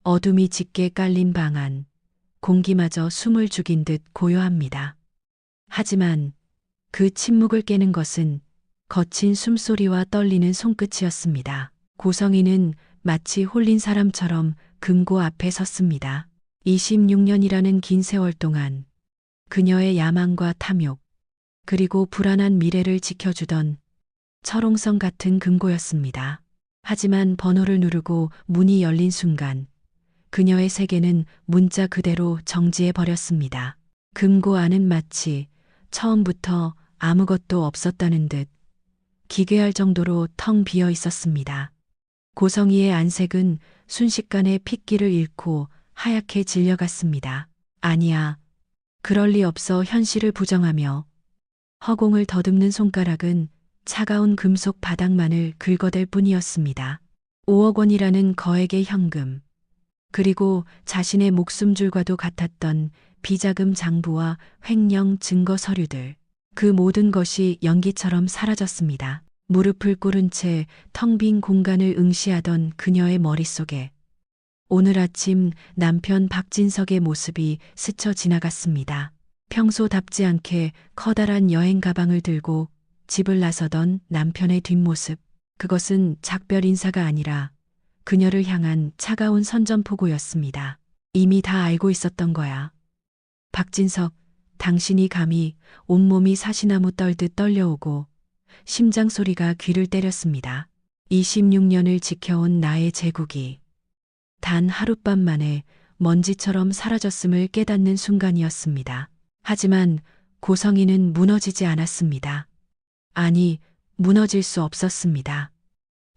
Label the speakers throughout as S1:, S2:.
S1: 어둠이 짙게 깔린 방 안, 공기마저 숨을 죽인 듯 고요합니다. 하지만 그 침묵을 깨는 것은 거친 숨소리와 떨리는 손끝이었습니다. 고성이는 마치 홀린 사람처럼 금고 앞에 섰습니다. 26년이라는 긴 세월 동안 그녀의 야망과 탐욕, 그리고 불안한 미래를 지켜주던 철옹성 같은 금고였습니다. 하지만 번호를 누르고 문이 열린 순간 그녀의 세계는 문자 그대로 정지해 버렸습니다. 금고 안은 마치 처음부터 아무것도 없었다는 듯 기괴할 정도로 텅 비어 있었습니다. 고성이의 안색은 순식간에 핏기를 잃고 하얗게 질려갔습니다. 아니야, 그럴 리 없어 현실을 부정하며 허공을 더듬는 손가락은 차가운 금속 바닥만을 긁어댈 뿐이었습니다. 5억 원이라는 거액의 현금, 그리고 자신의 목숨줄과도 같았던 비자금 장부와 횡령 증거 서류들. 그 모든 것이 연기처럼 사라졌습니다. 무릎을 꿇은 채 텅 빈 공간을 응시하던 그녀의 머릿속에 오늘 아침 남편 박진석의 모습이 스쳐 지나갔습니다. 평소답지 않게 커다란 여행 가방을 들고 집을 나서던 남편의 뒷모습. 그것은 작별 인사가 아니라 그녀를 향한 차가운 선전포고였습니다. 이미 다 알고 있었던 거야. 박진석, 당신이 감히 온몸이 사시나무 떨듯 떨려오고 심장 소리가 귀를 때렸습니다. 26년을 지켜온 나의 제국이 단 하룻밤 만에 먼지처럼 사라졌음을 깨닫는 순간이었습니다. 하지만 고성이는 무너지지 않았습니다. 아니, 무너질 수 없었습니다.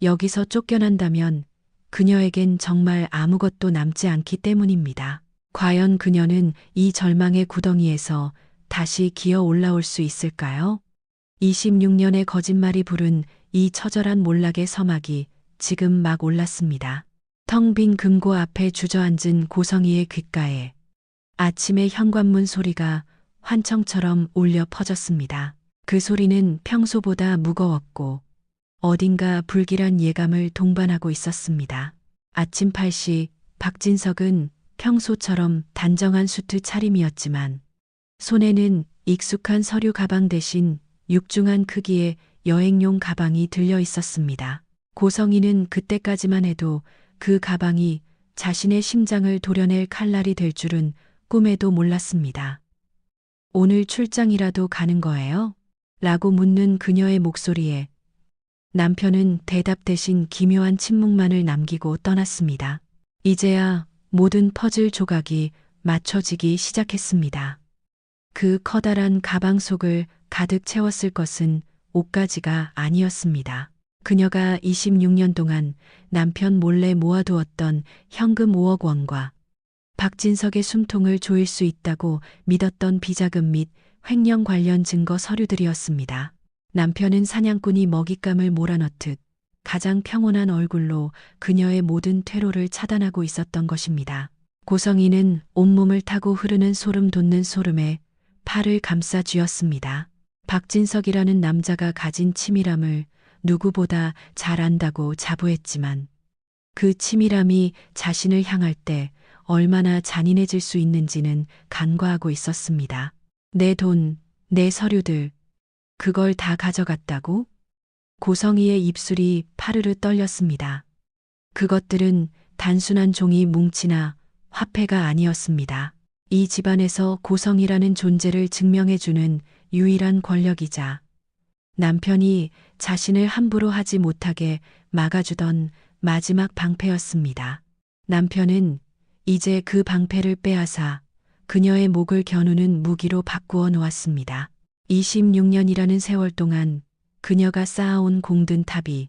S1: 여기서 쫓겨난다면 그녀에겐 정말 아무것도 남지 않기 때문입니다. 과연 그녀는 이 절망의 구덩이에서 다시 기어 올라올 수 있을까요? 26년의 거짓말이 부른 이 처절한 몰락의 서막이 지금 막 올랐습니다. 텅 빈 금고 앞에 주저앉은 고성이의 귓가에 아침의 현관문 소리가 환청처럼 울려 퍼졌습니다. 그 소리는 평소보다 무거웠고 어딘가 불길한 예감을 동반하고 있었습니다. 아침 8시 박진석은 평소처럼 단정한 수트 차림이었지만 손에는 익숙한 서류 가방 대신 육중한 크기의 여행용 가방이 들려 있었습니다. 고성이는 그때까지만 해도 그 가방이 자신의 심장을 도려낼 칼날이 될 줄은 꿈에도 몰랐습니다. 오늘 출장이라도 가는 거예요? 라고 묻는 그녀의 목소리에 남편은 대답 대신 기묘한 침묵만을 남기고 떠났습니다. 이제야 모든 퍼즐 조각이 맞춰지기 시작했습니다. 그 커다란 가방 속을 가득 채웠을 것은 옷가지가 아니었습니다. 그녀가 26년 동안 남편 몰래 모아두었던 현금 5억 원과 박진석의 숨통을 조일 수 있다고 믿었던 비자금 및 횡령 관련 증거 서류들이었습니다. 남편은 사냥꾼이 먹잇감을 몰아넣듯 가장 평온한 얼굴로 그녀의 모든 퇴로를 차단하고 있었던 것입니다. 고성이는 온몸을 타고 흐르는 소름 돋는 소름에 팔을 감싸 쥐었습니다. 박진석이라는 남자가 가진 치밀함을 누구보다 잘 안다고 자부했지만 그 치밀함이 자신을 향할 때 얼마나 잔인해질 수 있는지는 간과하고 있었습니다. 내 돈, 내 서류들, 그걸 다 가져갔다고? 고성이의 입술이 파르르 떨렸습니다. 그것들은 단순한 종이 뭉치나 화폐가 아니었습니다. 이 집안에서 고성이라는 존재를 증명해주는 유일한 권력이자 남편이 자신을 함부로 하지 못하게 막아주던 마지막 방패였습니다. 남편은 이제 그 방패를 빼앗아 그녀의 목을 겨누는 무기로 바꾸어 놓았습니다. 26년이라는 세월 동안 그녀가 쌓아온 공든 탑이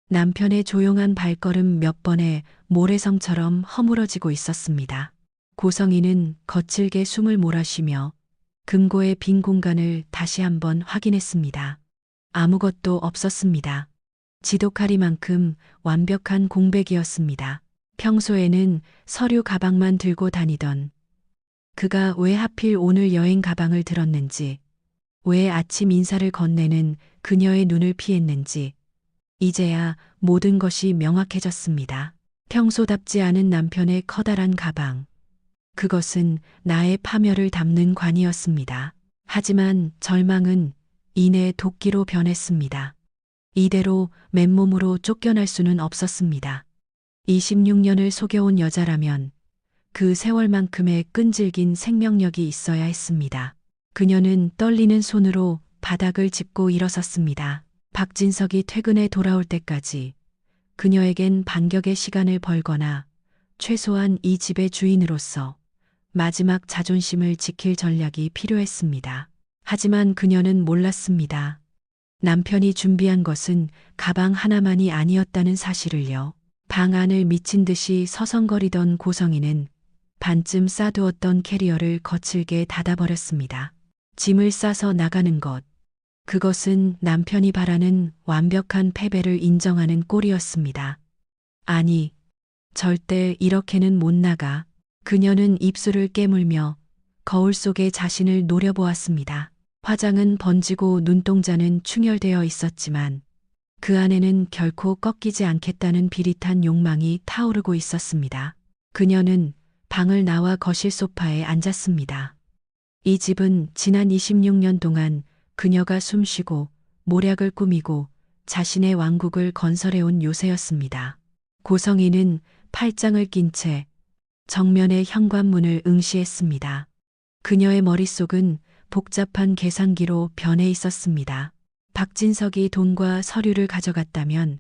S1: 남편의 조용한 발걸음 몇 번에 모래성처럼 허물어지고 있었습니다. 고성이는 거칠게 숨을 몰아쉬며 금고의 빈 공간을 다시 한번 확인했습니다. 아무것도 없었습니다. 지독하리만큼 완벽한 공백이었습니다. 평소에는 서류 가방만 들고 다니던 그가 왜 하필 오늘 여행 가방을 들었는지, 왜 아침 인사를 건네는 그녀의 눈을 피했는지 이제야 모든 것이 명확해졌습니다. 평소답지 않은 남편의 커다란 가방. 그것은 나의 파멸을 담는 관이었습니다. 하지만 절망은 이내 도끼로 변했습니다. 이대로 맨몸으로 쫓겨날 수는 없었습니다. 26년을 속여온 여자라면 그 세월만큼의 끈질긴 생명력이 있어야 했습니다. 그녀는 떨리는 손으로 바닥을 짚고 일어섰습니다. 박진석이 퇴근해 돌아올 때까지 그녀에겐 반격의 시간을 벌거나 최소한 이 집의 주인으로서 마지막 자존심을 지킬 전략이 필요했습니다. 하지만 그녀는 몰랐습니다. 남편이 준비한 것은 가방 하나만이 아니었다는 사실을요. 방 안을 미친 듯이 서성거리던 고성이는 반쯤 싸두었던 캐리어를 거칠게 닫아버렸습니다. 짐을 싸서 나가는 것. 그것은 남편이 바라는 완벽한 패배를 인정하는 꼴이었습니다. 아니, 절대 이렇게는 못 나가. 그녀는 입술을 깨물며 거울 속에 자신을 노려보았습니다. 화장은 번지고 눈동자는 충혈되어 있었지만 그 안에는 결코 꺾이지 않겠다는 비릿한 욕망이 타오르고 있었습니다. 그녀는 방을 나와 거실 소파에 앉았습니다. 이 집은 지난 26년 동안 그녀가 숨쉬고 모략을 꾸미고 자신의 왕국을 건설해온 요새였습니다. 고성이는 팔짱을 낀 채 정면의 현관문을 응시했습니다. 그녀의 머릿속은 복잡한 계산기로 변해 있었습니다. 박진석이 돈과 서류를 가져갔다면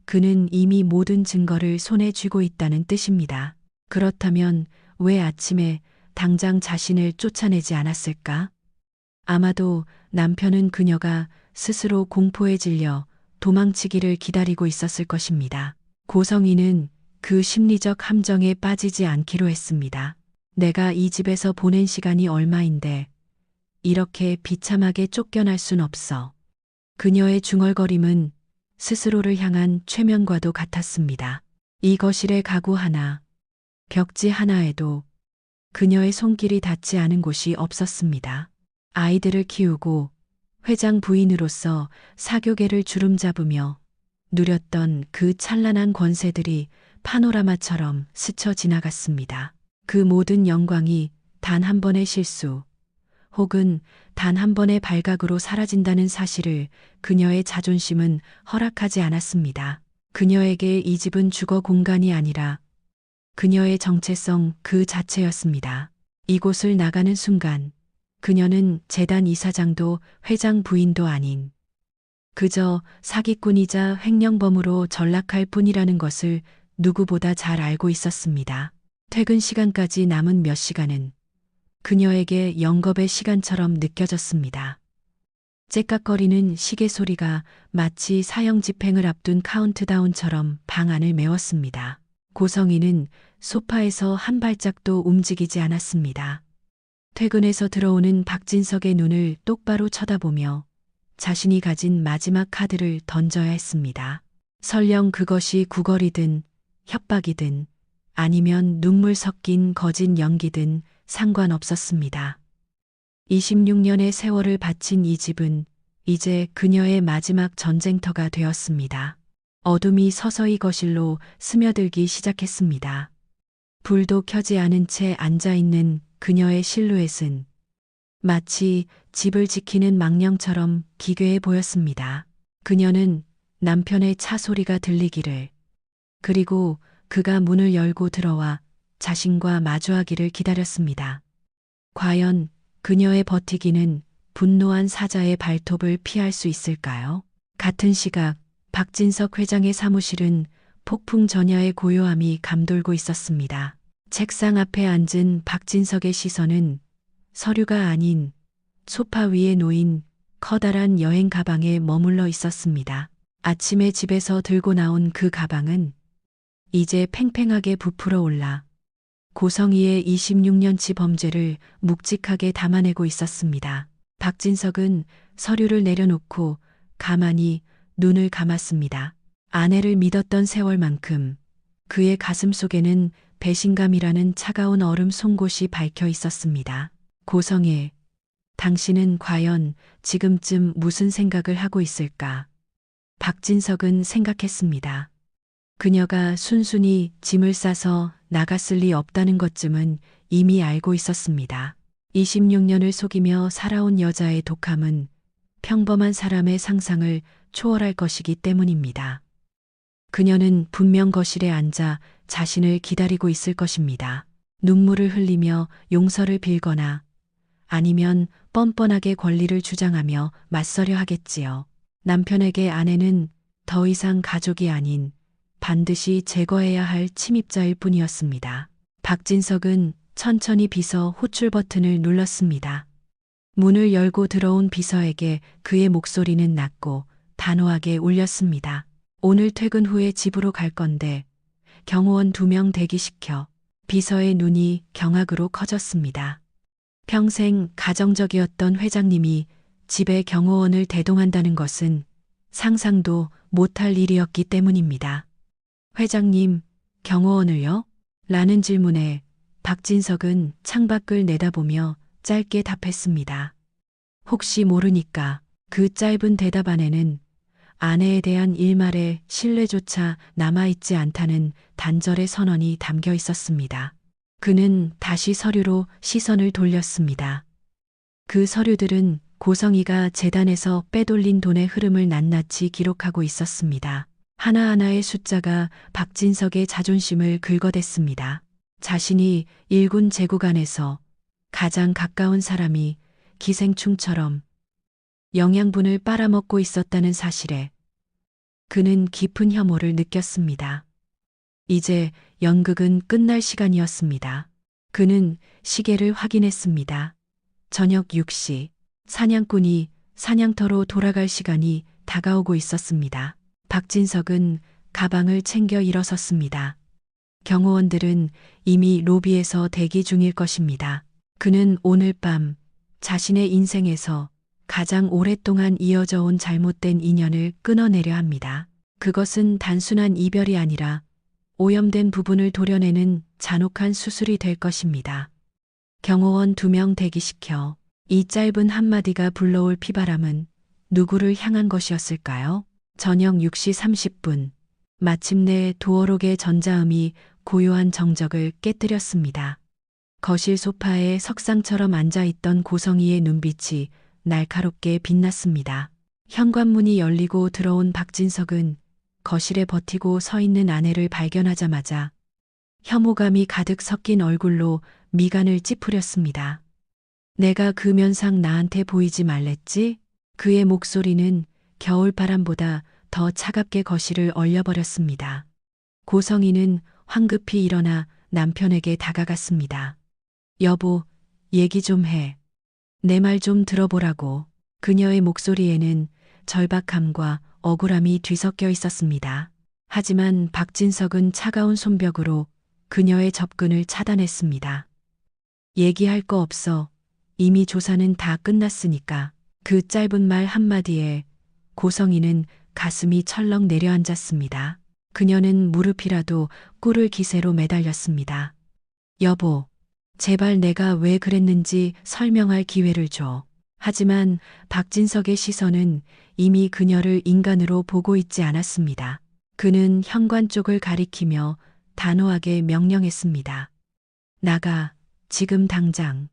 S1: 그는 이미 모든 증거를 손에 쥐고 있다는 뜻입니다. 그렇다면 왜 아침에 당장 자신을 쫓아내지 않았을까? 아마도 남편은 그녀가 스스로 공포에 질려 도망치기를 기다리고 있었을 것입니다. 고성이는 그 심리적 함정에 빠지지 않기로 했습니다. 내가 이 집에서 보낸 시간이 얼마인데 이렇게 비참하게 쫓겨날 순 없어. 그녀의 중얼거림은 스스로를 향한 최면과도 같았습니다. 이 거실의 가구 하나, 벽지 하나에도 그녀의 손길이 닿지 않은 곳이 없었습니다. 아이들을 키우고 회장 부인으로서 사교계를 주름잡으며 누렸던 그 찬란한 권세들이 파노라마처럼 스쳐 지나갔습니다. 그 모든 영광이 단 한 번의 실수 혹은 단 한 번의 발각으로 사라진다는 사실을 그녀의 자존심은 허락하지 않았습니다. 그녀에게 이 집은 주거 공간이 아니라 그녀의 정체성 그 자체였습니다. 이곳을 나가는 순간 그녀는 재단 이사장도 회장 부인도 아닌 그저 사기꾼이자 횡령범으로 전락할 뿐이라는 것을 누구보다 잘 알고 있었습니다. 퇴근 시간까지 남은 몇 시간은 그녀에게 영겁의 시간처럼 느껴졌습니다. 째깍거리는 시계 소리가 마치 사형 집행을 앞둔 카운트다운처럼 방 안을 메웠습니다. 고성이는 소파에서 한 발짝도 움직이지 않았습니다. 퇴근해서 들어오는 박진석의 눈을 똑바로 쳐다보며 자신이 가진 마지막 카드를 던져야 했습니다. 설령 그것이 구걸이든 협박이든 아니면 눈물 섞인 거짓 연기든 상관없었습니다. 26년의 세월을 바친 이 집은 이제 그녀의 마지막 전쟁터가 되었습니다. 어둠이 서서히 거실로 스며들기 시작했습니다. 불도 켜지 않은 채 앉아있는 그녀의 실루엣은 마치 집을 지키는 망령처럼 기괴해 보였습니다. 그녀는 남편의 차 소리가 들리기를, 그리고 그가 문을 열고 들어와 자신과 마주하기를 기다렸습니다. 과연 그녀의 버티기는 분노한 사자의 발톱을 피할 수 있을까요? 같은 시각 박진석 회장의 사무실은 폭풍 전야의 고요함이 감돌고 있었습니다. 책상 앞에 앉은 박진석의 시선은 서류가 아닌 소파 위에 놓인 커다란 여행 가방에 머물러 있었습니다. 아침에 집에서 들고 나온 그 가방은 이제 팽팽하게 부풀어 올라 고성이의 26년치 범죄를 묵직하게 담아내고 있었습니다. 박진석은 서류를 내려놓고 가만히 눈을 감았습니다. 아내를 믿었던 세월만큼 그의 가슴 속에는 배신감이라는 차가운 얼음 송곳이 박혀 있었습니다. 고성애, 당신은 과연 지금쯤 무슨 생각을 하고 있을까? 박진석은 생각했습니다. 그녀가 순순히 짐을 싸서 나갔을 리 없다는 것쯤은 이미 알고 있었습니다. 26년을 속이며 살아온 여자의 독함은 평범한 사람의 상상을 초월할 것이기 때문입니다. 그녀는 분명 거실에 앉아 자신을 기다리고 있을 것입니다. 눈물을 흘리며 용서를 빌거나 아니면 뻔뻔하게 권리를 주장하며 맞서려 하겠지요. 남편에게 아내는 더 이상 가족이 아닌 반드시 제거해야 할 침입자일 뿐이었습니다. 박진석은 천천히 비서 호출 버튼을 눌렀습니다. 문을 열고 들어온 비서에게 그의 목소리는 낮고 단호하게 울렸습니다. 오늘 퇴근 후에 집으로 갈 건데 경호원 2명 대기시켜. 비서의 눈이 경악으로 커졌습니다. 평생 가정적이었던 회장님이 집에 경호원을 대동한다는 것은 상상도 못할 일이었기 때문입니다. 회장님, 경호원을요? 라는 질문에 박진석은 창밖을 내다보며 짧게 답했습니다. 혹시 모르니까. 그 짧은 대답 안에는 아내에 대한 일말의 신뢰조차 남아있지 않다는 단절의 선언이 담겨 있었습니다. 그는 다시 서류로 시선을 돌렸습니다. 그 서류들은 고성이가 재단에서 빼돌린 돈의 흐름을 낱낱이 기록하고 있었습니다. 하나하나의 숫자가 박진석의 자존심을 긁어댔습니다. 자신이 일군 제국 안에서 가장 가까운 사람이 기생충처럼 영양분을 빨아먹고 있었다는 사실에 그는 깊은 혐오를 느꼈습니다. 이제 연극은 끝날 시간이었습니다. 그는 시계를 확인했습니다. 저녁 6시, 사냥꾼이 사냥터로 돌아갈 시간이 다가오고 있었습니다. 박진석은 가방을 챙겨 일어섰습니다. 경호원들은 이미 로비에서 대기 중일 것입니다. 그는 오늘 밤 자신의 인생에서 가장 오랫동안 이어져 온 잘못된 인연을 끊어내려 합니다. 그것은 단순한 이별이 아니라 오염된 부분을 도려내는 잔혹한 수술이 될 것입니다. 경호원 2명 대기시켜. 이 짧은 한마디가 불러올 피바람은 누구를 향한 것이었을까요? 저녁 6시 30분. 마침내 도어록의 전자음이 고요한 정적을 깨뜨렸습니다. 거실 소파에 석상처럼 앉아있던 고성이의 눈빛이 날카롭게 빛났습니다. 현관문이 열리고 들어온 박진석은 거실에 버티고 서 있는 아내를 발견하자마자 혐오감이 가득 섞인 얼굴로 미간을 찌푸렸습니다. 내가 그 면상 나한테 보이지 말랬지? 그의 목소리는 겨울바람보다 더 차갑게 거실을 얼려버렸습니다. 고성이는 황급히 일어나 남편에게 다가갔습니다. 여보, 얘기 좀 해. 내 말 좀 들어보라고. 그녀의 목소리에는 절박함과 억울함이 뒤섞여 있었습니다. 하지만 박진석은 차가운 손뼉으로 그녀의 접근을 차단했습니다. 얘기할 거 없어. 이미 조사는 다 끝났으니까. 그 짧은 말 한마디에 고성이는 가슴이 철렁 내려앉았습니다. 그녀는 무릎이라도 꿇을 기세로 매달렸습니다. 여보, 제발 내가 왜 그랬는지 설명할 기회를 줘. 하지만 박진석의 시선은 이미 그녀를 인간으로 보고 있지 않았습니다. 그는 현관 쪽을 가리키며 단호하게 명령했습니다. 나가, 지금 당장.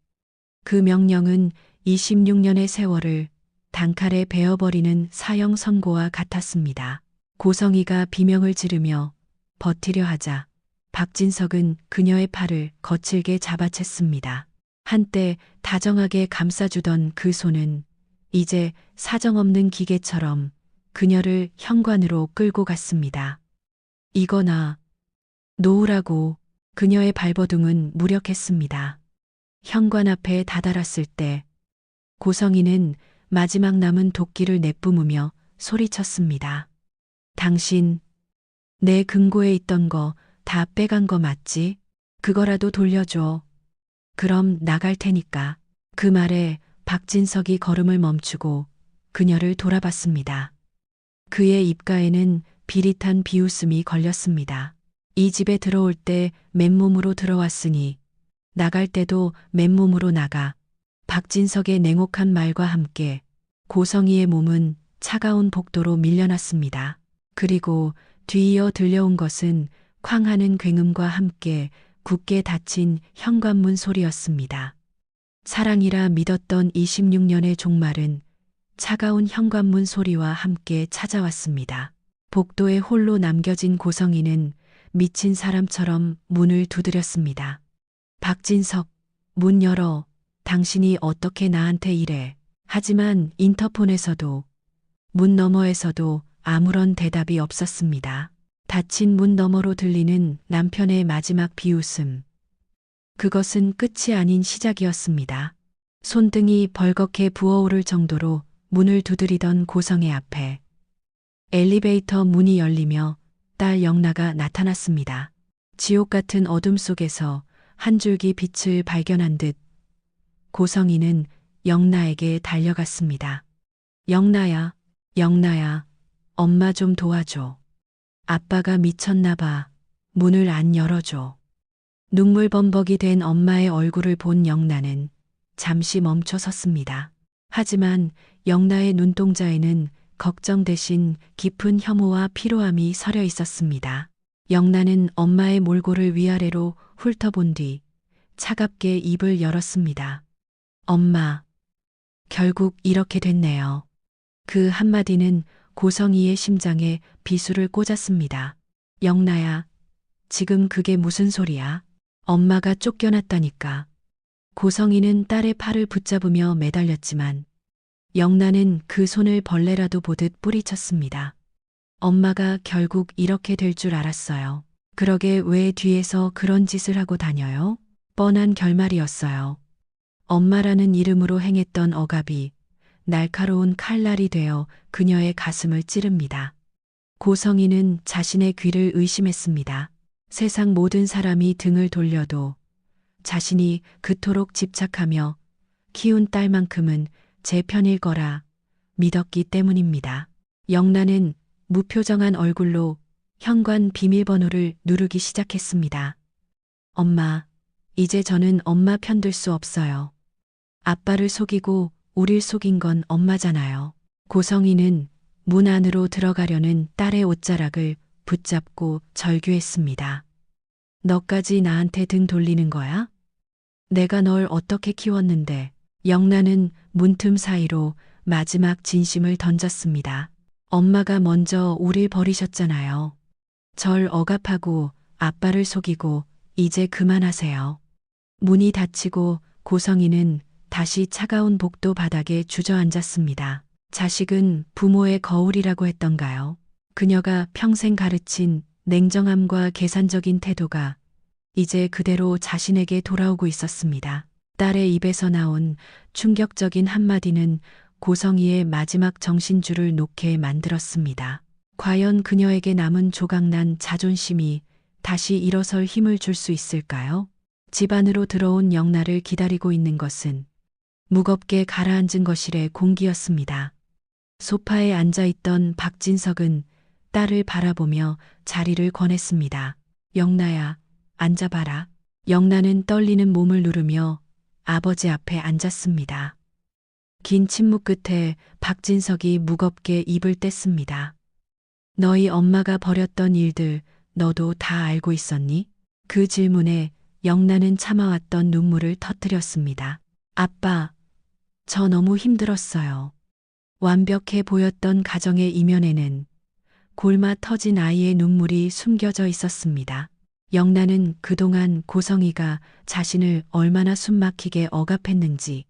S1: 그 명령은 26년의 세월을 단칼에 베어버리는 사형 선고와 같았습니다. 고성이가 비명을 지르며 버티려 하자 박진석은 그녀의 팔을 거칠게 잡아챘습니다. 한때 다정하게 감싸주던 그 손은 이제 사정없는 기계처럼 그녀를 현관으로 끌고 갔습니다. 이거나 놓으라고. 그녀의 발버둥은 무력했습니다. 현관 앞에 다다랐을 때 고성이는 마지막 남은 도끼를 내뿜으며 소리쳤습니다. 당신, 내 금고에 있던 거 다 빼간 거 맞지? 그거라도 돌려줘. 그럼 나갈 테니까. 그 말에 박진석이 걸음을 멈추고 그녀를 돌아봤습니다. 그의 입가에는 비릿한 비웃음이 걸렸습니다. 이 집에 들어올 때 맨몸으로 들어왔으니 나갈 때도 맨몸으로 나가. 박진석의 냉혹한 말과 함께 고성이의 몸은 차가운 복도로 밀려났습니다. 그리고 뒤이어 들려온 것은 쾅하는 굉음과 함께 굳게 닫힌 현관문 소리였습니다. 사랑이라 믿었던 26년의 종말은 차가운 현관문 소리와 함께 찾아왔습니다. 복도에 홀로 남겨진 고성이는 미친 사람처럼 문을 두드렸습니다. 박진석, 문 열어. 당신이 어떻게 나한테 이래. 하지만 인터폰에서도 문 너머에서도 아무런 대답이 없었습니다. 닫힌 문 너머로 들리는 남편의 마지막 비웃음. 그것은 끝이 아닌 시작이었습니다. 손등이 벌겋게 부어오를 정도로 문을 두드리던 고성의 앞에 엘리베이터 문이 열리며 딸 영나가 나타났습니다. 지옥 같은 어둠 속에서 한 줄기 빛을 발견한 듯 고성이는 영나에게 달려갔습니다. 영나야, 영나야, 엄마 좀 도와줘. 아빠가 미쳤나 봐. 문을 안 열어줘. 눈물 범벅이 된 엄마의 얼굴을 본 영나는 잠시 멈춰 섰습니다. 하지만 영나의 눈동자에는 걱정 대신 깊은 혐오와 피로함이 서려 있었습니다. 영나는 엄마의 몰골을 위아래로 훑어본 뒤 차갑게 입을 열었습니다. 엄마, 결국 이렇게 됐네요. 그 한마디는 고성이의 심장에 비수를 꽂았습니다. 영나야, 지금 그게 무슨 소리야? 엄마가 쫓겨났다니까. 고성이는 딸의 팔을 붙잡으며 매달렸지만 영나는 그 손을 벌레라도 보듯 뿌리쳤습니다. 엄마가 결국 이렇게 될 줄 알았어요. 그러게 왜 뒤에서 그런 짓을 하고 다녀요? 뻔한 결말이었어요. 엄마라는 이름으로 행했던 억압이 날카로운 칼날이 되어 그녀의 가슴을 찌릅니다. 고성이는 자신의 귀를 의심했습니다. 세상 모든 사람이 등을 돌려도 자신이 그토록 집착하며 키운 딸만큼은 제 편일 거라 믿었기 때문입니다. 영나는 무표정한 얼굴로 현관 비밀번호를 누르기 시작했습니다. 엄마, 이제 저는 엄마 편들 수 없어요. 아빠를 속이고 우릴 속인 건 엄마잖아요. 고성이는 문 안으로 들어가려는 딸의 옷자락을 붙잡고 절규했습니다. 너까지 나한테 등 돌리는 거야? 내가 널 어떻게 키웠는데. 영나는 문틈 사이로 마지막 진심을 던졌습니다. 엄마가 먼저 우릴 버리셨잖아요. 절 억압하고 아빠를 속이고 이제 그만하세요. 문이 닫히고 고성이는 다시 차가운 복도 바닥에 주저앉았습니다. 자식은 부모의 거울이라고 했던가요? 그녀가 평생 가르친 냉정함과 계산적인 태도가 이제 그대로 자신에게 돌아오고 있었습니다. 딸의 입에서 나온 충격적인 한마디는 고성이의 마지막 정신줄을 놓게 만들었습니다. 과연 그녀에게 남은 조각난 자존심이 다시 일어설 힘을 줄 수 있을까요? 집 안으로 들어온 영나를 기다리고 있는 것은 무겁게 가라앉은 거실의 공기였습니다. 소파에 앉아있던 박진석은 딸을 바라보며 자리를 권했습니다. 영나야, 앉아봐라. 영나는 떨리는 몸을 누르며 아버지 앞에 앉았습니다. 긴 침묵 끝에 박진석이 무겁게 입을 뗐습니다. 너희 엄마가 벌였던 일들 너도 다 알고 있었니? 그 질문에 영나는 참아왔던 눈물을 터뜨렸습니다. 아빠, 저 너무 힘들었어요. 완벽해 보였던 가정의 이면에는 골마 터진 아이의 눈물이 숨겨져 있었습니다. 영나는 그동안 고성이가 자신을 얼마나 숨막히게 억압했는지,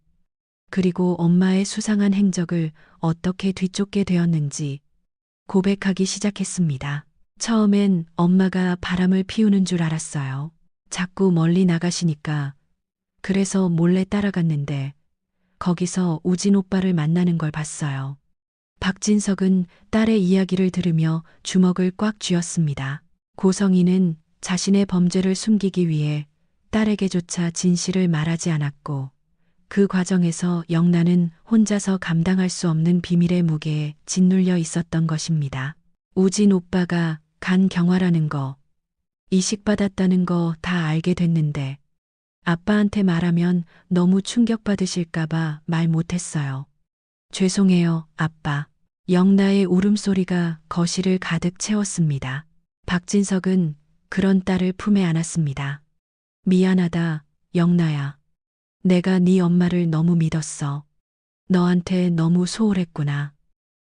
S1: 그리고 엄마의 수상한 행적을 어떻게 뒤쫓게 되었는지 고백하기 시작했습니다. 처음엔 엄마가 바람을 피우는 줄 알았어요. 자꾸 멀리 나가시니까. 그래서 몰래 따라갔는데 거기서 우진 오빠를 만나는 걸 봤어요. 박진석은 딸의 이야기를 들으며 주먹을 꽉 쥐었습니다. 고성이는 자신의 범죄를 숨기기 위해 딸에게조차 진실을 말하지 않았고 그 과정에서 영나는 혼자서 감당할 수 없는 비밀의 무게에 짓눌려 있었던 것입니다. 우진 오빠가 간 경화라는 거, 이식받았다는 거 다 알게 됐는데 아빠한테 말하면 너무 충격받으실까봐 말 못했어요. 죄송해요, 아빠. 영나의 울음소리가 거실을 가득 채웠습니다. 박진석은 그런 딸을 품에 안았습니다. 미안하다, 영나야. 내가 네 엄마를 너무 믿었어. 너한테 너무 소홀했구나.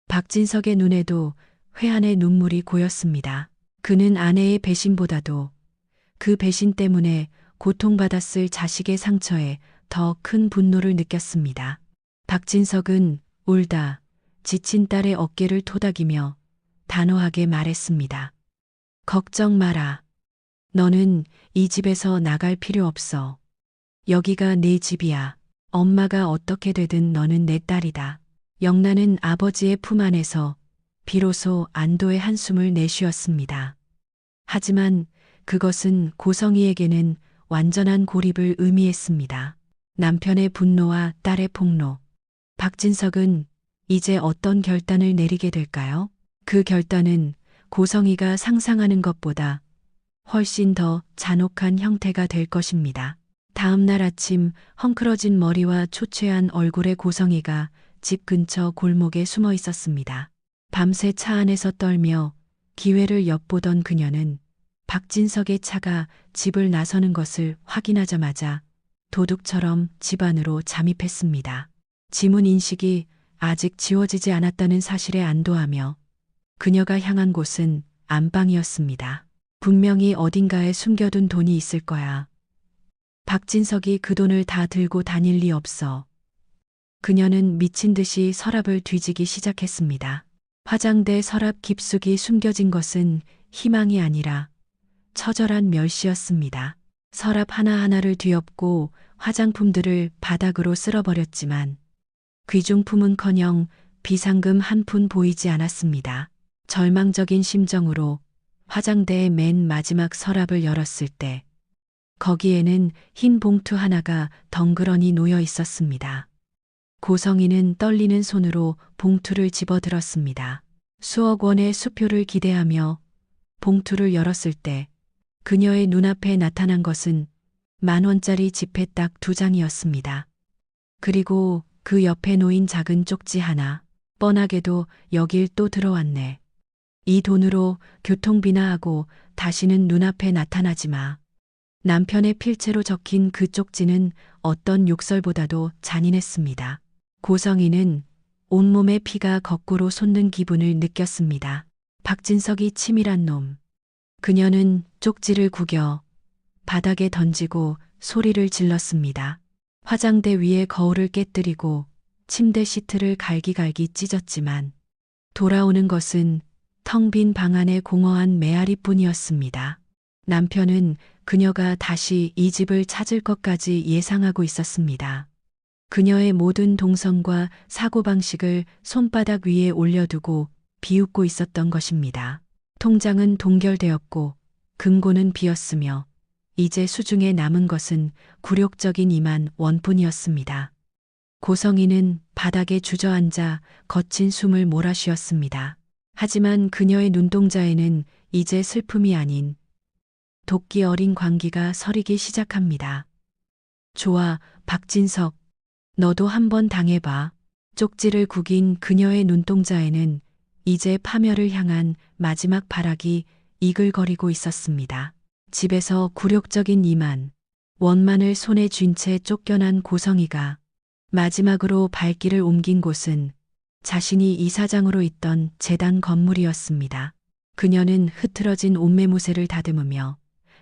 S1: 박진석의 눈에도 회한의 눈물이 고였습니다. 그는 아내의 배신보다도 그 배신 때문에 고통받았을 자식의 상처에 더 큰 분노를 느꼈습니다. 박진석은 울다 지친 딸의 어깨를 토닥이며 단호하게 말했습니다. 걱정 마라. 너는 이 집에서 나갈 필요 없어. 여기가 내 집이야. 엄마가 어떻게 되든 너는 내 딸이다. 영나는 아버지의 품 안에서 비로소 안도의 한숨을 내쉬었습니다. 하지만 그것은 고성이에게는 완전한 고립을 의미했습니다. 남편의 분노와 딸의 폭로. 박진석은 이제 어떤 결단을 내리게 될까요? 그 결단은 고성이가 상상하는 것보다 훨씬 더 잔혹한 형태가 될 것입니다. 다음 날 아침 헝클어진 머리와 초췌한 얼굴의 고성이가 집 근처 골목에 숨어 있었습니다. 밤새 차 안에서 떨며 기회를 엿보던 그녀는 박진석의 차가 집을 나서는 것을 확인하자마자 도둑처럼 집 안으로 잠입했습니다. 지문 인식이 아직 지워지지 않았다는 사실에 안도하며 그녀가 향한 곳은 안방이었습니다. 분명히 어딘가에 숨겨둔 돈이 있을 거야. 박진석이 그 돈을 다 들고 다닐 리 없어. 그녀는 미친 듯이 서랍을 뒤지기 시작했습니다. 화장대 서랍 깊숙이 숨겨진 것은 희망이 아니라 처절한 멸시였습니다. 서랍 하나하나를 뒤엎고 화장품들을 바닥으로 쓸어버렸지만 귀중품은커녕 비상금 한 푼 보이지 않았습니다. 절망적인 심정으로 화장대의 맨 마지막 서랍을 열었을 때 거기에는 흰 봉투 하나가 덩그러니 놓여 있었습니다. 고성이는 떨리는 손으로 봉투를 집어들었습니다. 수억 원의 수표를 기대하며 봉투를 열었을 때 그녀의 눈앞에 나타난 것은 10,000원짜리 지폐 딱 2장이었습니다. 그리고 그 옆에 놓인 작은 쪽지 하나. 뻔하게도 여길 또 들어왔네. 이 돈으로 교통비나 하고 다시는 눈앞에 나타나지 마. 남편의 필체로 적힌 그 쪽지는 어떤 욕설보다도 잔인했습니다. 고성이는 온몸의 피가 거꾸로 솟는 기분을 느꼈습니다. 박진석이 치밀한 놈. 그녀는 쪽지를 구겨 바닥에 던지고 소리를 질렀습니다. 화장대 위에 거울을 깨뜨리고 침대 시트를 갈기갈기 찢었지만 돌아오는 것은 텅 빈 방 안의 공허한 메아리뿐이었습니다. 남편은 그녀가 다시 이 집을 찾을 것까지 예상하고 있었습니다. 그녀의 모든 동선과 사고방식을 손바닥 위에 올려두고 비웃고 있었던 것입니다. 통장은 동결되었고 금고는 비었으며 이제 수중에 남은 것은 굴욕적인 20,000원뿐이었습니다. 고성이는 바닥에 주저앉아 거친 숨을 몰아쉬었습니다. 하지만 그녀의 눈동자에는 이제 슬픔이 아닌 도끼 어린 광기가 서리기 시작합니다. 좋아, 박진석. 너도 한번 당해봐. 쪽지를 구긴 그녀의 눈동자에는 이제 파멸을 향한 마지막 발악이 이글거리고 있었습니다. 집에서 굴욕적인 20,000원만을 손에 쥔 채 쫓겨난 고성이가 마지막으로 발길을 옮긴 곳은 자신이 이사장으로 있던 재단 건물이었습니다. 그녀는 흐트러진 옷매무새를 다듬으며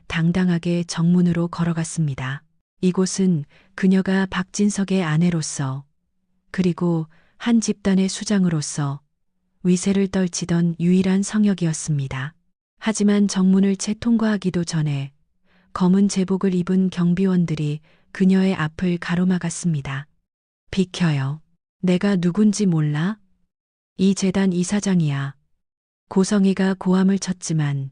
S1: 당당하게 정문으로 걸어갔습니다. 이곳은 그녀가 박진석의 아내로서 그리고 한 집단의 수장으로서 위세를 떨치던 유일한 성역이었습니다. 하지만 정문을 채 통과하기도 전에 검은 제복을 입은 경비원들이 그녀의 앞을 가로막았습니다. 비켜요. 내가 누군지 몰라? 이 재단 이사장이야. 고성이가 고함을 쳤지만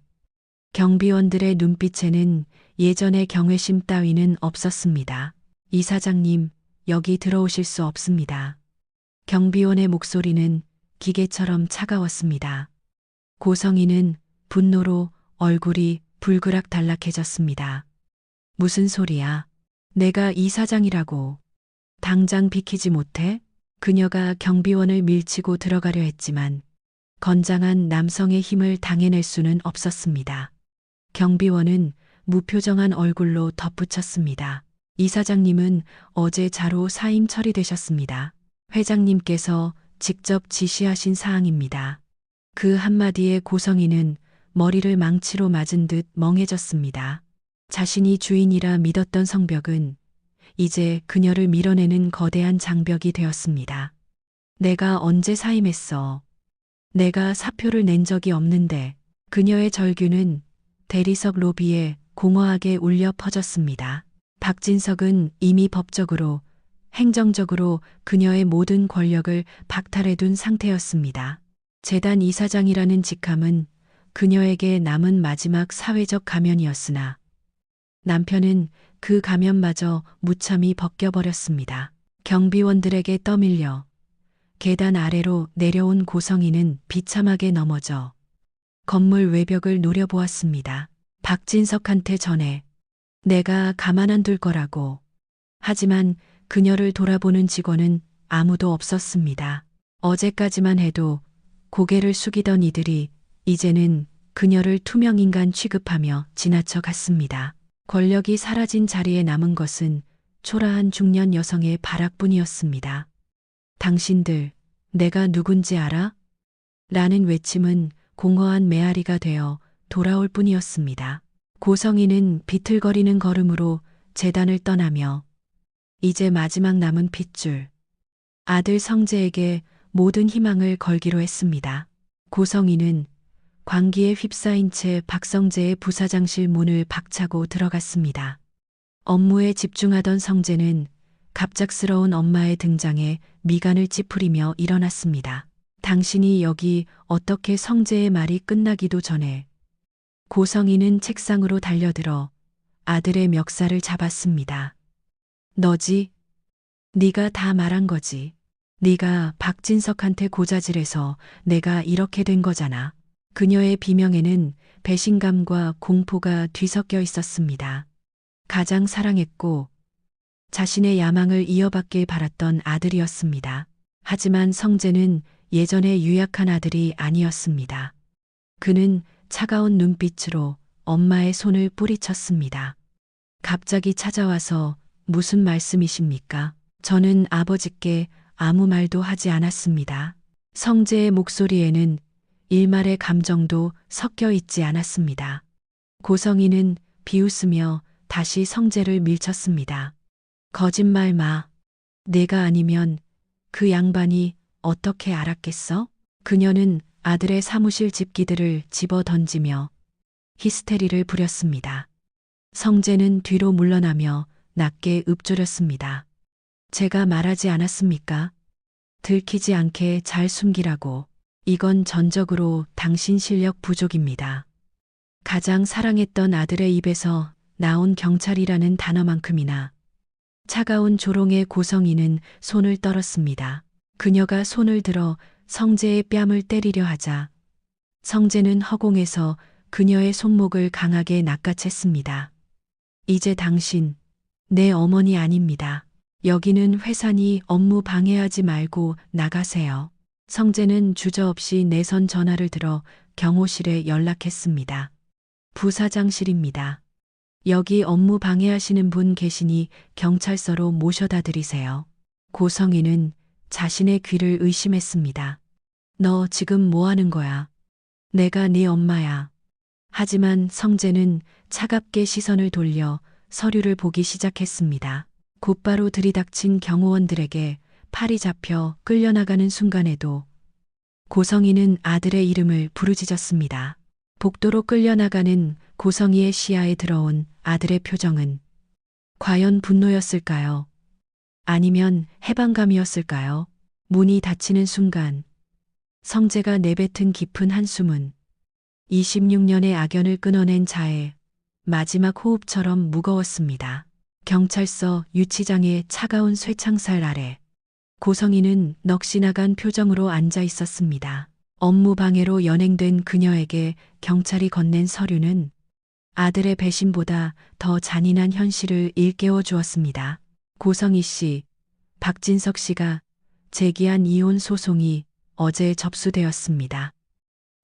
S1: 경비원들의 눈빛에는 예전의 경외심 따위는 없었습니다. 이사장님, 여기 들어오실 수 없습니다. 경비원의 목소리는 기계처럼 차가웠습니다. 고성이는 분노로 얼굴이 불그락 단락해졌습니다. 무슨 소리야? 내가 이사장이라고. 당장 비키지 못해? 그녀가 경비원을 밀치고 들어가려 했지만 건장한 남성의 힘을 당해낼 수는 없었습니다. 경비원은 무표정한 얼굴로 덧붙였습니다. 이사장님은 어제 자로 사임 처리되셨습니다. 회장님께서 직접 지시하신 사항입니다. 그 한마디에 고성이는 머리를 망치로 맞은 듯 멍해졌습니다. 자신이 주인이라 믿었던 성벽은 이제 그녀를 밀어내는 거대한 장벽이 되었습니다. 내가 언제 사임했어? 내가 사표를 낸 적이 없는데. 그녀의 절규는 대리석 로비에 공허하게 울려 퍼졌습니다. 박진석은 이미 법적으로, 행정적으로 그녀의 모든 권력을 박탈해둔 상태였습니다. 재단 이사장이라는 직함은 그녀에게 남은 마지막 사회적 가면이었으나 남편은 그 가면마저 무참히 벗겨버렸습니다. 경비원들에게 떠밀려 계단 아래로 내려온 고성이는 비참하게 넘어져 건물 외벽을 노려보았습니다. 박진석한테 전해 내가 가만 안 둘 거라고. 하지만 그녀를 돌아보는 직원은 아무도 없었습니다. 어제까지만 해도 고개를 숙이던 이들이 이제는 그녀를 투명인간 취급하며 지나쳐 갔습니다. 권력이 사라진 자리에 남은 것은 초라한 중년 여성의 발악뿐이었습니다. 당신들, 내가 누군지 알아? 라는 외침은 공허한 메아리가 되어 돌아올 뿐이었습니다. 고성이는 비틀거리는 걸음으로 재단을 떠나며 이제 마지막 남은 핏줄, 아들 성재에게 모든 희망을 걸기로 했습니다. 고성이는 광기에 휩싸인 채 박성재의 부사장실 문을 박차고 들어갔습니다. 업무에 집중하던 성재는 갑작스러운 엄마의 등장에 미간을 찌푸리며 일어났습니다. 당신이 여기 어떻게? 성재의 말이 끝나기도 전에 고성이는 책상으로 달려들어 아들의 멱살을 잡았습니다. 너지? 네가 다 말한 거지. 네가 박진석한테 고자질해서 내가 이렇게 된 거잖아. 그녀의 비명에는 배신감과 공포가 뒤섞여 있었습니다. 가장 사랑했고 자신의 야망을 이어받길 바랐던 아들이었습니다. 하지만 성재는 예전의 유약한 아들이 아니었습니다. 그는 차가운 눈빛으로 엄마의 손을 뿌리쳤습니다. 갑자기 찾아와서 무슨 말씀이십니까? 저는 아버지께 아무 말도 하지 않았습니다. 성재의 목소리에는 일말의 감정도 섞여 있지 않았습니다. 고성이는 비웃으며 다시 성재를 밀쳤습니다. 거짓말 마. 내가 아니면 그 양반이 어떻게 알았겠어? 그녀는 아들의 사무실 집기들을 집어 던지며 히스테리를 부렸습니다. 성재는 뒤로 물러나며 낮게 읊조렸습니다. 제가 말하지 않았습니까? 들키지 않게 잘 숨기라고. 이건 전적으로 당신 실력 부족입니다. 가장 사랑했던 아들의 입에서 나온 경찰이라는 단어만큼이나 차가운 조롱의 고성이는 손을 떨었습니다. 그녀가 손을 들어 성재의 뺨을 때리려 하자 성재는 허공에서 그녀의 손목을 강하게 낚아챘습니다. 이제 당신, 내 어머니 아닙니다. 여기는 회사니 업무 방해하지 말고 나가세요. 성재는 주저없이 내선 전화를 들어 경호실에 연락했습니다. 부사장실입니다. 여기 업무 방해하시는 분 계시니 경찰서로 모셔다 드리세요. 고성이는 자신의 귀를 의심했습니다. 너 지금 뭐 하는 거야? 내가 네 엄마야. 하지만 성재는 차갑게 시선을 돌려 서류를 보기 시작했습니다. 곧바로 들이닥친 경호원들에게 팔이 잡혀 끌려나가는 순간에도 고성이는 아들의 이름을 부르짖었습니다. 복도로 끌려나가는 고성이의 시야에 들어온 아들의 표정은 과연 분노였을까요? 아니면 해방감이었을까요? 문이 닫히는 순간 성재가 내뱉은 깊은 한숨은 26년의 악연을 끊어낸 자의 마지막 호흡처럼 무거웠습니다. 경찰서 유치장의 차가운 쇠창살 아래 고성이는 넋이 나간 표정으로 앉아 있었습니다. 업무 방해로 연행된 그녀에게 경찰이 건넨 서류는 아들의 배신보다 더 잔인한 현실을 일깨워 주었습니다. 고성희 씨, 박진석 씨가 제기한 이혼 소송이 어제 접수되었습니다.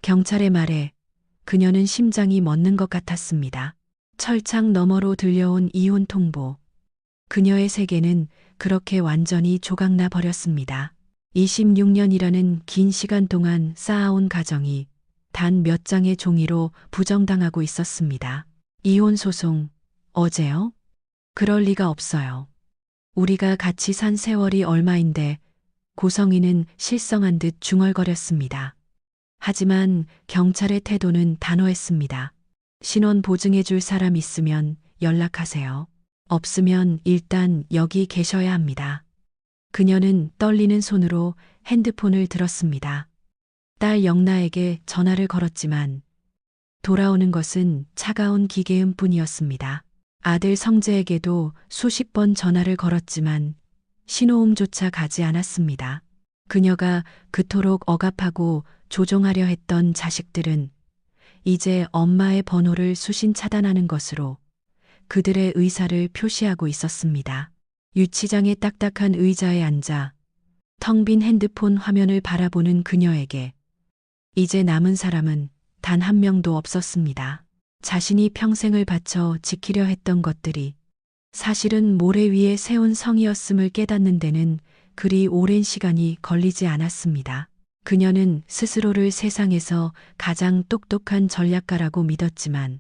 S1: 경찰의 말에 그녀는 심장이 멎는 것 같았습니다. 철창 너머로 들려온 이혼 통보. 그녀의 세계는 그렇게 완전히 조각나 버렸습니다. 26년이라는 긴 시간 동안 쌓아온 가정이 단 몇 장의 종이로 부정당하고 있었습니다. 이혼 소송, 어제요? 그럴 리가 없어요. 우리가 같이 산 세월이 얼마인데. 고성희는 실성한 듯 중얼거렸습니다. 하지만 경찰의 태도는 단호했습니다. 신원 보증해줄 사람 있으면 연락하세요. 없으면 일단 여기 계셔야 합니다. 그녀는 떨리는 손으로 핸드폰을 들었습니다. 딸 영나에게 전화를 걸었지만 돌아오는 것은 차가운 기계음 뿐이었습니다. 아들 성재에게도 수십 번 전화를 걸었지만 신호음조차 가지 않았습니다. 그녀가 그토록 억압하고 조종하려 했던 자식들은 이제 엄마의 번호를 수신 차단하는 것으로 그들의 의사를 표시하고 있었습니다. 유치장의 딱딱한 의자에 앉아 텅 빈 핸드폰 화면을 바라보는 그녀에게 이제 남은 사람은 단 한 명도 없었습니다. 자신이 평생을 바쳐 지키려 했던 것들이 사실은 모래 위에 세운 성이었음을 깨닫는 데는 그리 오랜 시간이 걸리지 않았습니다. 그녀는 스스로를 세상에서 가장 똑똑한 전략가라고 믿었지만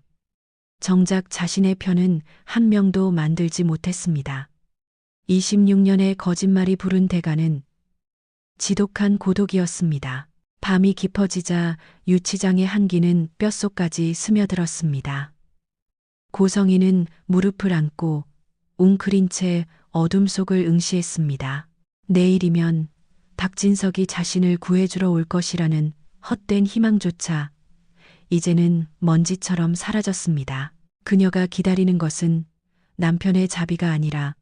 S1: 정작 자신의 편은 한 명도 만들지 못했습니다. 26년의 거짓말이 부른 대가는 지독한 고독이었습니다. 밤이 깊어지자 유치장의 한기는 뼛속까지 스며들었습니다. 고성희는 무릎을 안고 웅크린 채 어둠 속을 응시했습니다. 내일이면 박진석이 자신을 구해주러 올 것이라는 헛된 희망조차 이제는 먼지처럼 사라졌습니다. 그녀가 기다리는 것은 남편의 자비가 아니라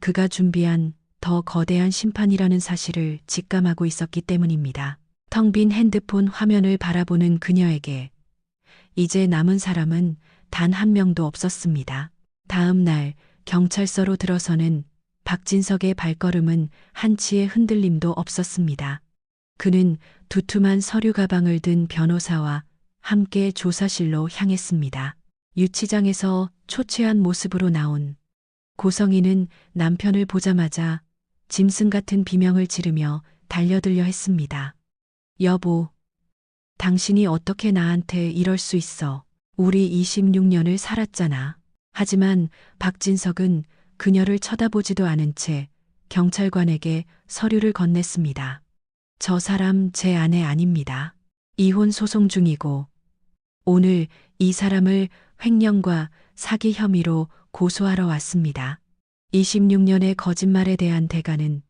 S1: 그가 준비한 더 거대한 심판이라는 사실을 직감하고 있었기 때문입니다. 텅 빈 핸드폰 화면을 바라보는 그녀에게 이제 남은 사람은 단 한 명도 없었습니다. 다음 날 경찰서로 들어서는 박진석의 발걸음은 한치의 흔들림도 없었습니다. 그는 두툼한 서류 가방을 든 변호사와 함께 조사실로 향했습니다. 유치장에서 초췌한 모습으로 나온 고성희는 남편을 보자마자 짐승 같은 비명을 지르며 달려들려 했습니다. 여보, 당신이 어떻게 나한테 이럴 수 있어. 우리 26년을 살았잖아. 하지만 박진석은 그녀를 쳐다보지도 않은 채 경찰관에게 서류를 건넸습니다. 저 사람 제 아내 아닙니다. 이혼 소송 중이고 오늘 이 사람을 횡령과 사기 혐의로 고소하러 왔습니다. 26년의 거짓말에 대한 대가는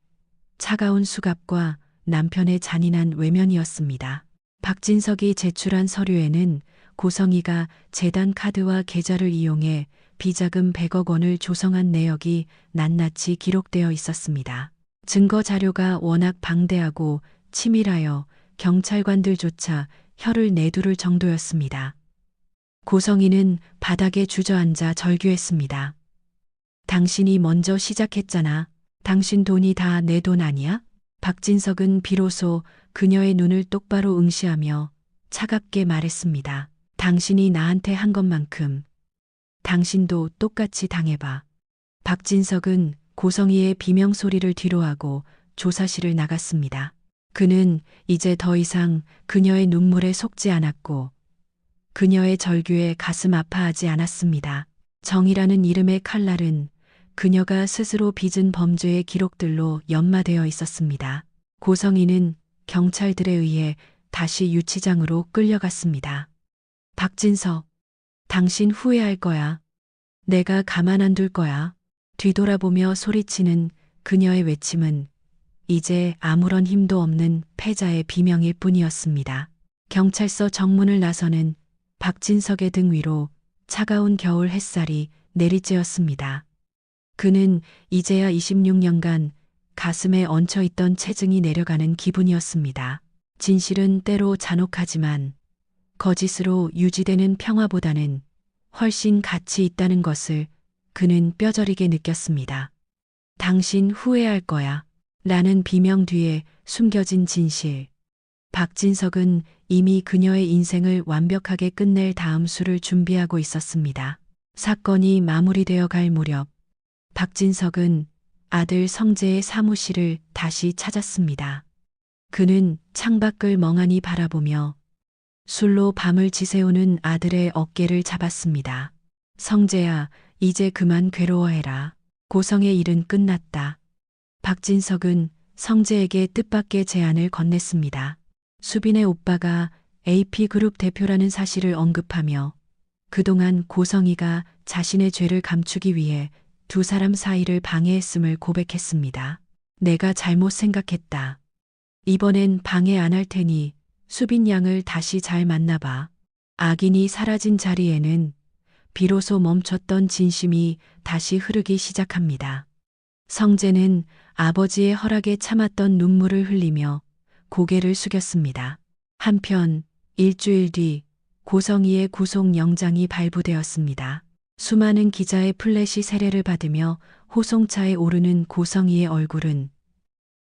S1: 차가운 수갑과 남편의 잔인한 외면이었습니다. 박진석이 제출한 서류에는 고성희가 재단 카드와 계좌를 이용해 비자금 100억 원을 조성한 내역이 낱낱이 기록되어 있었습니다. 증거 자료가 워낙 방대하고 치밀하여 경찰관들조차 혀를 내두를 정도였습니다. 고성희는 바닥에 주저앉아 절규했습니다. 당신이 먼저 시작했잖아. 당신 돈이 다 내 돈 아니야? 박진석은 비로소 그녀의 눈을 똑바로 응시하며 차갑게 말했습니다. 당신이 나한테 한 것만큼 당신도 똑같이 당해봐. 박진석은 고성희의 비명 소리를 뒤로하고 조사실을 나갔습니다. 그는 이제 더 이상 그녀의 눈물에 속지 않았고 그녀의 절규에 가슴 아파하지 않았습니다. 정의라는 이름의 칼날은 그녀가 스스로 빚은 범죄의 기록들로 연마되어 있었습니다. 고성희는 경찰들에 의해 다시 유치장으로 끌려갔습니다. 박진석, 당신 후회할 거야. 내가 가만 안 둘 거야. 뒤돌아보며 소리치는 그녀의 외침은 이제 아무런 힘도 없는 패자의 비명일 뿐이었습니다. 경찰서 정문을 나서는 박진석의 등 위로 차가운 겨울 햇살이 내리쬐었습니다. 그는 이제야 26년간 가슴에 얹혀있던 체증이 내려가는 기분이었습니다. 진실은 때로 잔혹하지만 거짓으로 유지되는 평화보다는 훨씬 가치 있다는 것을 그는 뼈저리게 느꼈습니다. 당신 후회할 거야. 라는 비명 뒤에 숨겨진 진실. 박진석은 이미 그녀의 인생을 완벽하게 끝낼 다음 수를 준비하고 있었습니다. 사건이 마무리되어 갈 무렵 박진석은 아들 성재의 사무실을 다시 찾았습니다. 그는 창밖을 멍하니 바라보며 술로 밤을 지새우는 아들의 어깨를 잡았습니다. 성재야, 이제 그만 괴로워해라. 고성의 일은 끝났다. 박진석은 성재에게 뜻밖의 제안을 건넸습니다. 수빈의 오빠가 AP그룹 대표라는 사실을 언급하며 그동안 고성이가 자신의 죄를 감추기 위해 두 사람 사이를 방해했음을 고백했습니다. 내가 잘못 생각했다. 이번엔 방해 안 할 테니 수빈 양을 다시 잘 만나봐. 악인이 사라진 자리에는 비로소 멈췄던 진심이 다시 흐르기 시작합니다. 성재는 아버지의 허락에 참았던 눈물을 흘리며 고개를 숙였습니다. 한편 일주일 뒤 고성이의 구속영장이 발부되었습니다. 수많은 기자의 플래시 세례를 받으며 호송차에 오르는 고성이의 얼굴은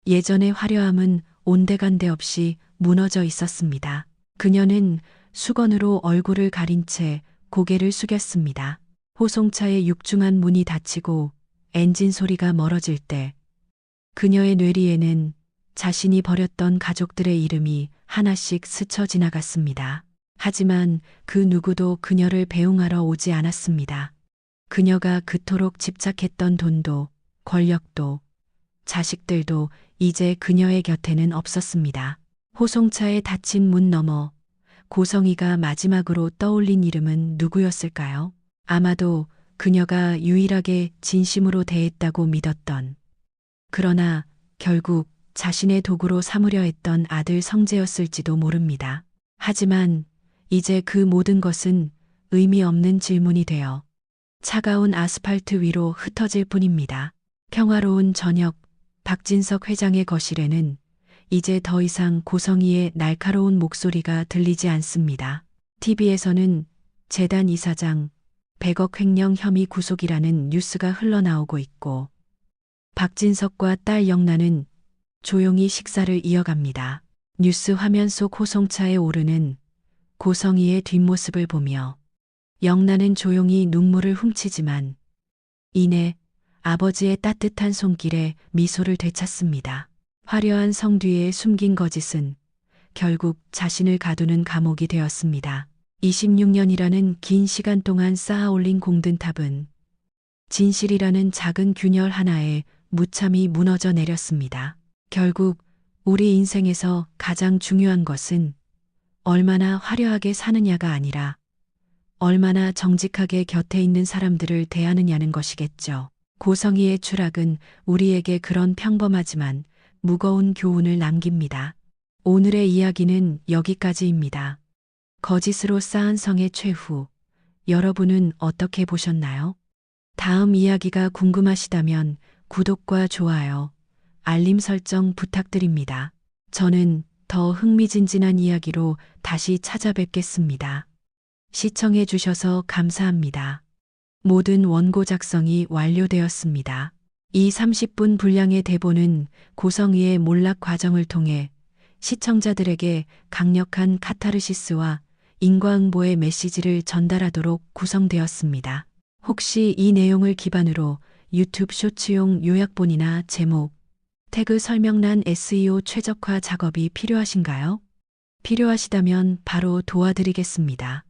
S1: 예전의 화려함은 온데간데 없이 무너져 있었습니다. 그녀는 수건으로 얼굴을 가린 채 고개를 숙였습니다. 호송차의 육중한 문이 닫히고 엔진 소리가 멀어질 때 그녀의 뇌리에는 자신이 버렸던 가족들의 이름이 하나씩 스쳐 지나갔습니다. 하지만 그 누구도 그녀를 배웅하러 오지 않았습니다. 그녀가 그토록 집착했던 돈도 권력도 자식들도 이제 그녀의 곁에는 없었습니다. 호송차에 닫힌 문 너머 고성이가 마지막으로 떠올린 이름은 누구였을까요? 아마도 그녀가 유일하게 진심으로 대했다고 믿었던, 그러나 결국 자신의 도구로 삼으려 했던 아들 성재였을지도 모릅니다. 하지만 이제 그 모든 것은 의미 없는 질문이 되어 차가운 아스팔트 위로 흩어질 뿐입니다. 평화로운 저녁, 박진석 회장의 거실에는 이제 더 이상 고성이의 날카로운 목소리가 들리지 않습니다. TV에서는 재단 이사장 100억 횡령 혐의 구속이라는 뉴스가 흘러나오고 있고 박진석과 딸 영란은 조용히 식사를 이어갑니다. 뉴스 화면 속 호송차에 오르는 고성이의 뒷모습을 보며 영란은 조용히 눈물을 훔치지만 이내 아버지의 따뜻한 손길에 미소를 되찾습니다. 화려한 성 뒤에 숨긴 거짓은 결국 자신을 가두는 감옥이 되었습니다. 26년이라는 긴 시간 동안 쌓아 올린 공든탑은 진실이라는 작은 균열 하나에 무참히 무너져 내렸습니다. 결국 우리 인생에서 가장 중요한 것은 얼마나 화려하게 사느냐가 아니라 얼마나 정직하게 곁에 있는 사람들을 대하느냐는 것이겠죠. 고성이의 추락은 우리에게 그런 평범하지만 무거운 교훈을 남깁니다. 오늘의 이야기는 여기까지입니다. 거짓으로 쌓은 성의 최후, 여러분은 어떻게 보셨나요? 다음 이야기가 궁금하시다면 구독과 좋아요, 알림 설정 부탁드립니다. 저는 더 흥미진진한 이야기로 다시 찾아뵙겠습니다. 시청해 주셔서 감사합니다. 모든 원고 작성이 완료되었습니다. 이 30분 분량의 대본은 고성이의 몰락 과정을 통해 시청자들에게 강력한 카타르시스와 인과응보의 메시지를 전달하도록 구성되었습니다. 혹시 이 내용을 기반으로 유튜브 쇼츠용 요약본이나 제목, 태그 설명란 SEO 최적화 작업이 필요하신가요? 필요하시다면 바로 도와드리겠습니다.